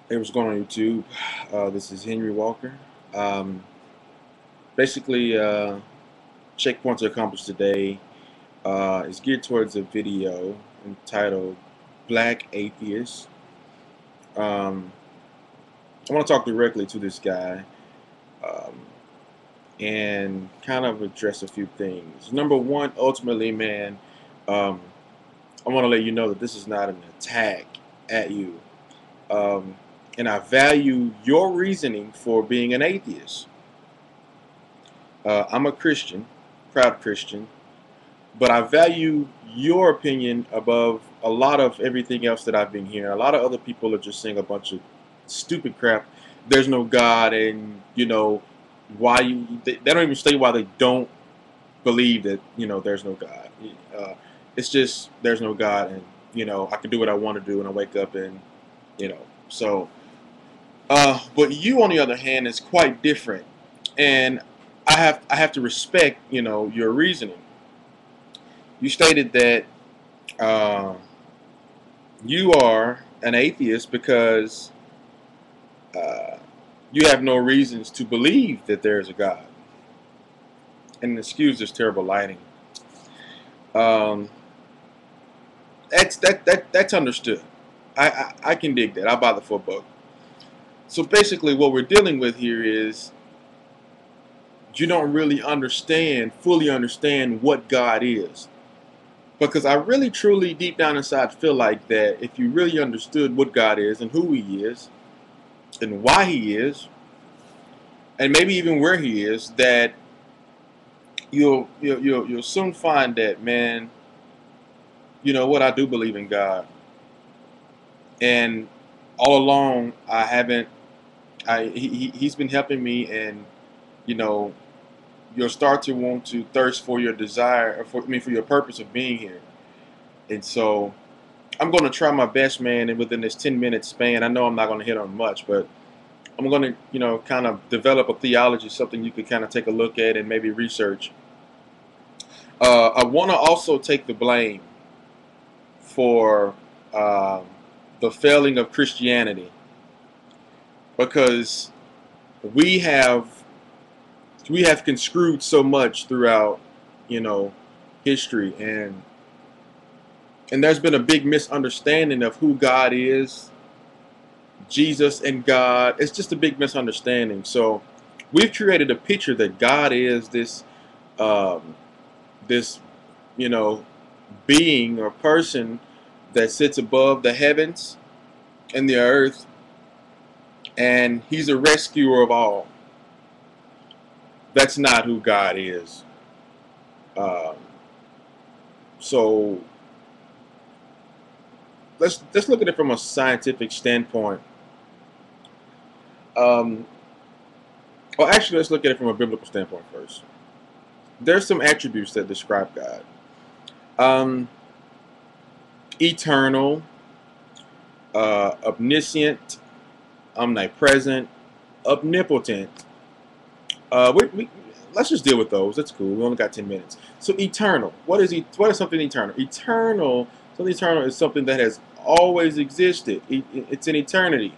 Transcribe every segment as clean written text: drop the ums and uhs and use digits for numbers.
Hey, what's going on YouTube? This is Henry Walker. Um, basically, checkpoint to accomplish today is geared towards a video entitled Black Atheist. Um, I want to talk directly to this guy um, and kind of address a few things. Number one, ultimately, man, um, I want to let you know that this is not an attack at you. Um, and I value your reasoning for being an atheist. I'm a Christian, proud Christian, but I value your opinion above a lot of everything else that I've been hearing. A lot of other people are just saying a bunch of stupid crap. There's no God, and why they don't even say why they don't believe that there's no God. Uh, it's just there's no God, and I can do what I want to do, and I wake up and so. But you, on the other hand, is quite different, and I have to respect your reasoning. You stated that uh, you are an atheist because uh, you have no reasons to believe that there is a God. And excuse this terrible lighting. Um, that's understood. I can dig that. I'll buy the full book. So basically, what we're dealing with here is you don't really fully understand what God is. Because I really, truly, deep down inside, feel like that if you really understood what God is and who He is and why He is, and maybe even where He is, that you'll soon find that, man. You know what? I do believe in God, and all along I haven't. He's been helping me, and you know you'll start to want to thirst for your desire, or for your purpose of being here, and so I'm going to try my best, man. And within this 10-minute span, I know I'm not going to hit on much, but I'm going to, kind of develop a theology, something you could kind of take a look at and maybe research. I want to also take the blame for um, the failing of Christianity because we have we have conscried so much throughout, you know, history, and there's been a big misunderstanding of who God is, Jesus and God. It's just a big misunderstanding. So we've created a picture that God is um, this you know being or person that sits above the heavens and the earth, and He's a rescuer of all. That's not who God is. Um, so let's look at it from a scientific standpoint. Um, well, actually, let's look at it from a biblical standpoint first. There's some attributes that describe God. Um, Eternal, omniscient, omnipresent, omnipotent. Let's just deal with those. That's cool. We only got 10 minutes. So eternal. What is something eternal? Something eternal is something that has always existed. It's in eternity,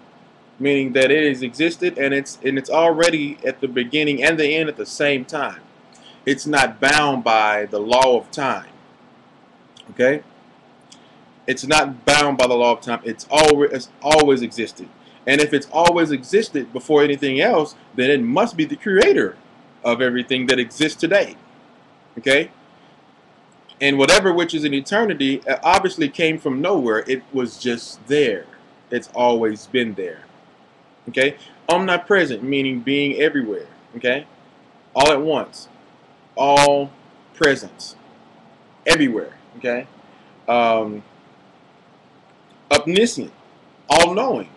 meaning that it has existed and it's already at the beginning and the end at the same time. It's not bound by the law of time. Okay? It's not bound by the law of time. It's always existed. And if it's always existed before anything else, then it must be the creator of everything that exists today. Okay? And whatever which is in eternity obviously came from nowhere. It was just there. It's always been there. Okay? Omnipresent, meaning being everywhere. Okay? All at once. All presence. Everywhere. Okay? Um, Omniscient. All knowing.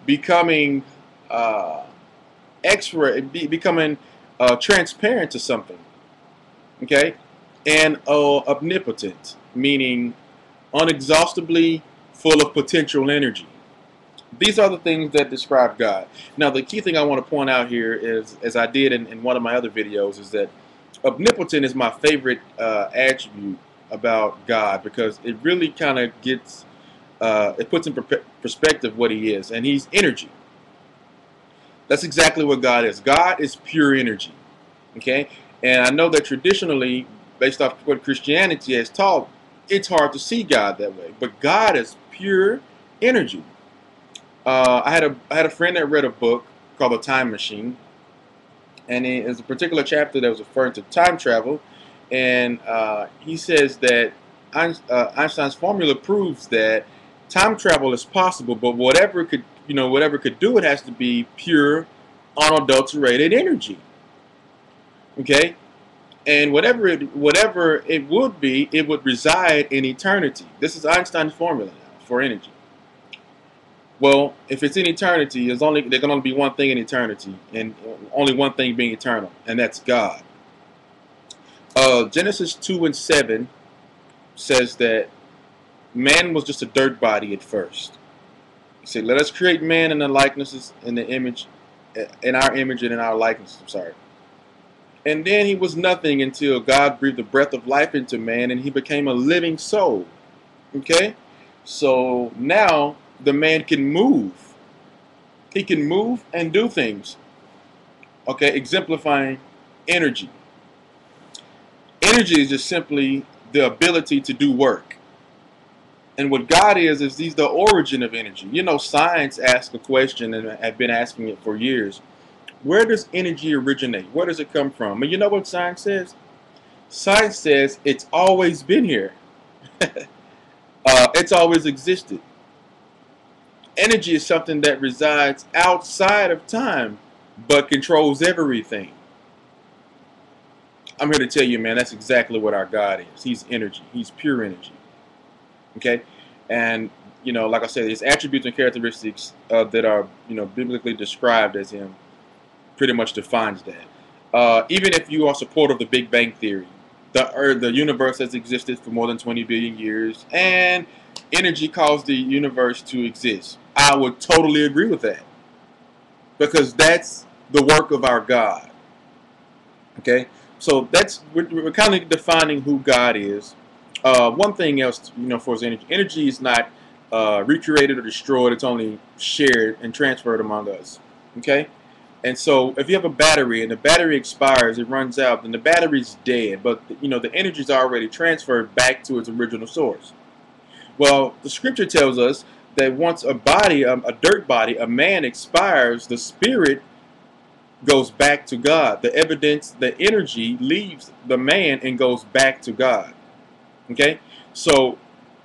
Becoming uh, becoming transparent to something. Okay? And omnipotent, meaning unexhaustibly full of potential energy. These are the things that describe God. Now, the key thing I want to point out here is, as I did in one of my other videos, is that omnipotent is my favorite attribute about God because it really kind of gets it puts in perspective what he is, and he's energy. That's exactly what God is. God is pure energy. Okay, and I know that traditionally, based off what Christianity has taught, it's hard to see God that way. But God is pure energy. I had a friend that read a book called The Time Machine, and it is a particular chapter that was referring to time travel, and he says that Einstein's formula proves that time travel is possible, but whatever could do it has to be pure, unadulterated energy. Okay, and whatever it would be, it would reside in eternity. This is Einstein's formula now for energy. Well, if it's in eternity, there can only be one thing in eternity, and only one thing being eternal, and that's God. Genesis 2:7 says that man was just a dirt body at first. He said, "Let us create man in the likenesses, in our image and in our likeness." I'm sorry. And then he was nothing until God breathed the breath of life into man, and he became a living soul. Okay, so now the man can move. He can move and do things. Okay, exemplifying energy. Energy is just simply the ability to do work. And what God is he's the origin of energy. You know, science asks a question, and I've been asking it for years. Where does energy originate? Where does it come from? And you know what science says? Science says it's always been here. It's always existed. Energy is something that resides outside of time, but controls everything. I'm here to tell you, man, that's exactly what our God is. He's energy. He's pure energy. Okay? And, you know, like I said, his attributes and characteristics that are, biblically described as him pretty much defines that. Even if you are supporter of the Big Bang Theory, the universe has existed for more than 20 billion years, and energy caused the universe to exist. I would totally agree with that, because that's the work of our God. Okay, so we're kind of defining who God is. One thing else, for his energy is not recreated or destroyed. It's only shared and transferred among us. Okay, and so if you have a battery and the battery expires, it runs out, then the battery's dead. But the energy is already transferred back to its original source. Well, the scripture tells us that once a dirt body, a man expires, the spirit goes back to God. The evidence, the energy leaves the man and goes back to God. Okay? So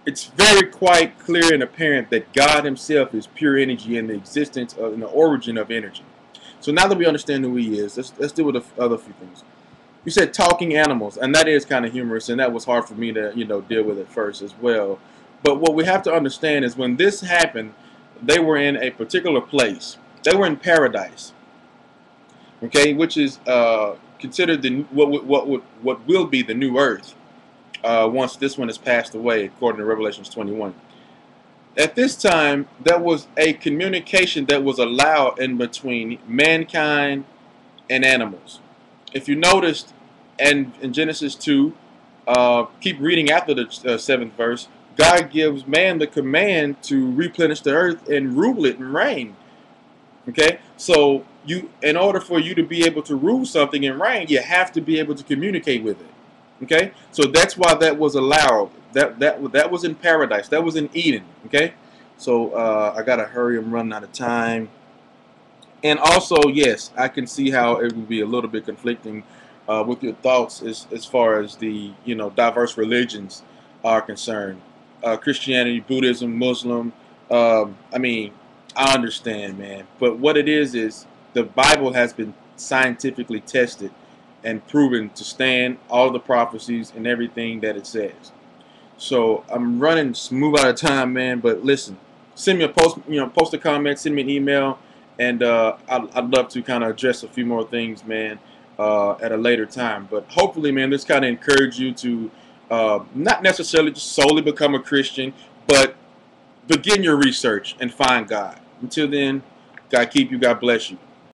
it's very quite clear and apparent that God himself is pure energy and the existence of and the origin of energy. So now that we understand who he is, let's deal with the other few things. You said talking animals, and that is kind of humorous, and that was hard for me to deal with at first as well. But what we have to understand is when this happened, they were in a particular place. They were in paradise, okay, which is considered what will be the new earth once this one has passed away, according to Revelation 21. At this time, there was a communication that was allowed in between mankind and animals. If you noticed, and in Genesis 2, keep reading after the 7th verse, God gives man the command to replenish the earth and rule it and reign. Okay, so in order for you to be able to rule something and reign, you have to be able to communicate with it. Okay, so that's why that was allowed. That was in paradise. That was in Eden. Okay, so I gotta hurry. I'm running out of time. And also, yes, I can see how it would be a little bit conflicting with your thoughts as far as the diverse religions are concerned. Christianity, Buddhism, Muslim. I mean, I understand, man. But what it is the Bible has been scientifically tested and proven to stand all the prophecies and everything that it says. So I'm running smooth out of time, man. But listen, send me a post a comment, send me an email, and I'd love to kind of address a few more things, man, at a later time. But hopefully, man, this kind of encourage you to not necessarily just solely become a Christian, but begin your research and find God. Until then, God keep you. God bless you.